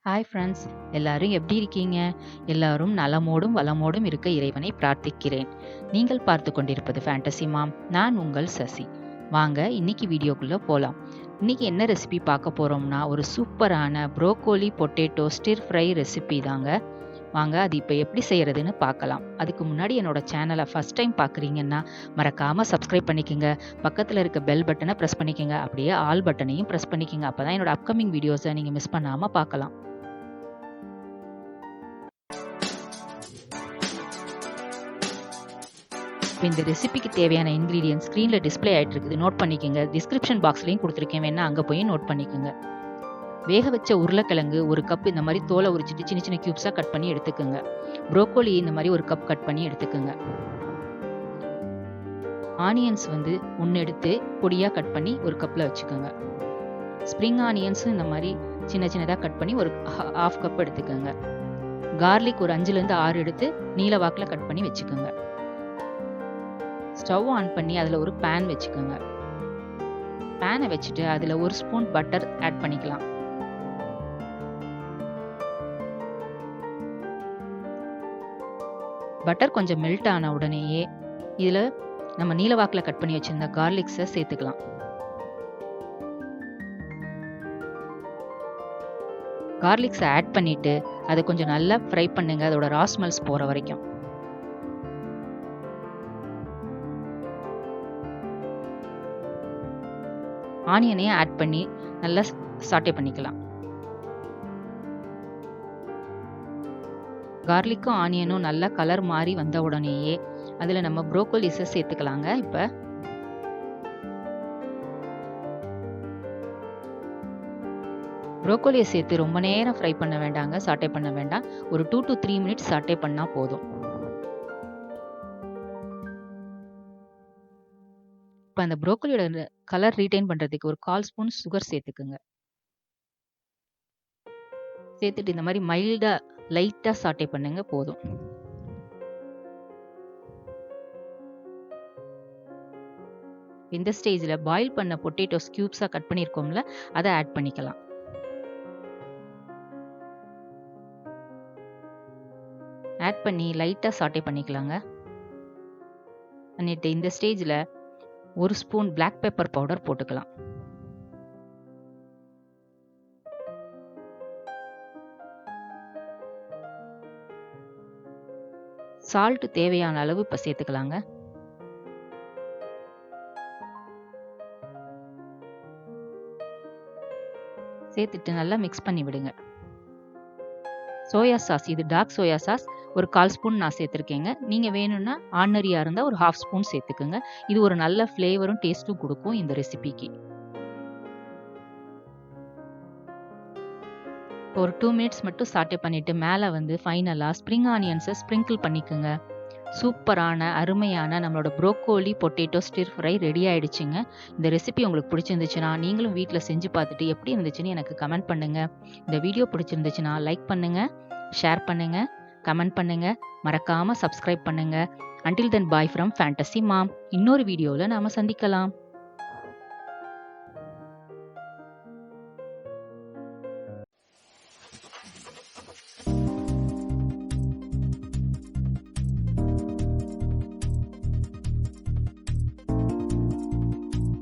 Hi friends, எல்லாரும் எப்படி இருக்கீங்க? எல்லாரும் நலமோடும் வளமோடும் இருக்க இறைவனை பிரார்த்திக்கிறேன். நீங்கள் பார்த்து கொண்டிருப்பது ஃபேண்டசி மாம். நான் உங்கள் சசி. வாங்க இன்னைக்கு வீடியோக்குள்ள போலாம். இன்னைக்கு என்ன ரெசிபி பார்க்க போறோம்னா, ஒரு சூப்பரான broccoli potato stir fry recipe தாங்க. வாங்க அது இப்போ எப்படி செய்யறதுன்னு பார்க்கலாம். அதுக்கு முன்னாடி என்னோட சேனலை ஃபர்ஸ்ட் டைம் பார்க்குறீங்கன்னா மறக்காம சப்ஸ்கிரைப் பண்ணிக்கோங்க. பக்கத்தில் இருக்க பெல் பட்டனை ப்ரெஸ் பண்ணிக்கோங்க. அப்படியே ஆல் பட்டனையும் ப்ரெஸ் பண்ணிக்கோங்க. அப்பதான் என்னோட அப்கமிங் வீடியோஸை நீங்கள் மிஸ் பண்ணாம பார்க்கலாம். இப்போ இந்த ரெசிபிக்கு தேவையான இன்க்ரீடியன்ஸ் ஸ்க்ரீனில் டிஸ்பிளே ஆகிட்டு இருக்குது, நோட் பண்ணிக்கோங்க. டிஸ்கிரிப்ஷன் பாக்ஸ்லையும் கொடுத்துருக்கேன், வேணா அங்கே போய் நோட் பண்ணிக்கோங்க. வேக வச்ச உருளைக்கிழங்கு ஒரு கப் இந்த மாதிரி தோலை உரிச்சிட்டு சின்ன சின்ன கியூப்ஸாக கட் பண்ணி எடுத்துக்கோங்க. ப்ரோக்கோலி இந்த மாதிரி ஒரு கப் கட் பண்ணி எடுத்துக்கோங்க. ஆனியன்ஸ் ஒன்று எடுத்து பொடியாக கட் பண்ணி ஒரு கப்பில் வச்சுக்கோங்க. ஸ்ப்ரிங் ஆனியன்ஸும் இந்த மாதிரி சின்ன சின்னதாக கட் பண்ணி ஒரு ஹாஃப் கப் எடுத்துக்கோங்க. கார்லிக் ஒரு 5லேருந்து 6 எடுத்து நீல வாக்கில் கட் பண்ணி வச்சுக்கோங்க. ஸ்டவ் ஆன் பண்ணி அதில் ஒரு பேன் வச்சுக்கோங்க. பேனை வச்சுட்டு அதில் 1 ஸ்பூன் பட்டர் ஆட் பண்ணிக்கலாம். பட்டர் கொஞ்சம் மெல்ட் ஆன உடனேயே இதில் நம்ம நீலவாக்கில் கட் பண்ணி வச்சிருந்த கார்லிக்ஸை சேர்த்துக்கலாம். கார்லிக்ஸை ஆட் பண்ணிட்டு அதை கொஞ்சம் நல்லா ஃப்ரை பண்ணுங்க, அதோட ரா ஸ்மெல்ஸ் போகிற வரைக்கும். ஆனியனையும் ஆட் பண்ணி நல்லா சாட்டே பண்ணிக்கலாம். கார்லிக்கும் ஆனியனும் நல்லா கலர் மாறி வந்த உடனேயே அதில் நம்ம ப்ரோக்கோலிஸை சேர்த்துக்கலாங்க. இப்போ ப்ரோக்கோலியை சேர்த்து ரொம்ப நேரம் ஃப்ரை பண்ண வேண்டாங்க, சாட்டே பண்ண வேண்டாம். ஒரு 2 to 3 மினிட்ஸ் சாட்டே பண்ணால் போதும். இப்போ அந்த ப்ரோக்கோலியோட கலர் ரீட்டைன் பண்ணுறதுக்கு ஒரு 1/4 ஸ்பூன் சுகர் சேர்த்துக்குங்க. சேர்த்துட்டு இந்த மாதிரி மைல்டாக லைட்டாக சாட்டே பண்ணுங்க, போதும். இந்த ஸ்டேஜில் பாயில் பண்ண பொட்டேட்டோஸ் கியூப்ஸாக கட் பண்ணியிருக்கோம்ல, அதை ஆட் பண்ணிக்கலாம். ஆட் பண்ணி லைட்டாக சாட்டே பண்ணிக்கலாங்க. பண்ணிட்டு இந்த ஸ்டேஜில் 1 ஸ்பூன் பிளாக் பெப்பர் பவுடர் போட்டுக்கலாம். சால்ட் தேவையான அளவு இப்போ சேர்த்துக்கலாங்க. சேர்த்துட்டு நல்லா மிக்ஸ் பண்ணி விடுங்க. சோயா சாஸ், இது டார்க் சோயா சாஸ் ஒரு 1/4 ஸ்பூன் நான் சேர்த்துருக்கேங்க. நீங்கள் வேணும்னா ஆர்டினரியாக இருந்தால் ஒரு 1/2 ஸ்பூன் சேர்த்துக்குங்க. இது ஒரு நல்ல ஃப்ளேவரும் டேஸ்ட்டும் கொடுக்கும் இந்த ரெசிபிக்கு. ஒரு 2 மினிட்ஸ் மட்டும் சாட்டே பண்ணிட்டு மேலே ஃபைனலாக ஸ்ப்ரிங் ஆனியன்ஸை ஸ்ப்ரிங்கிள் பண்ணிக்கோங்க. சூப்பரான அருமையான நம்மளோட broccoli potato stir fry ready ஆயிடுச்சுங்க. இந்த ரெசிபி உங்களுக்கு பிடிச்சிருந்துச்சுன்னா நீங்களும் வீட்டில் செஞ்சு பார்த்துட்டு எப்படி இருந்துச்சுன்னு எனக்கு கமெண்ட் பண்ணுங்க. இந்த வீடியோ பிடிச்சிருந்துச்சுன்னா லைக் பண்ணுங்க, ஷேர் பண்ணுங்க, கமெண்ட் பண்ணுங்க, மறக்காம சப்ஸ்கிரைப் பண்ணுங்க. Until then, bye from Fantasy Mom. இன்னொரு வீடியோவில் நாம சந்திக்கலாம்.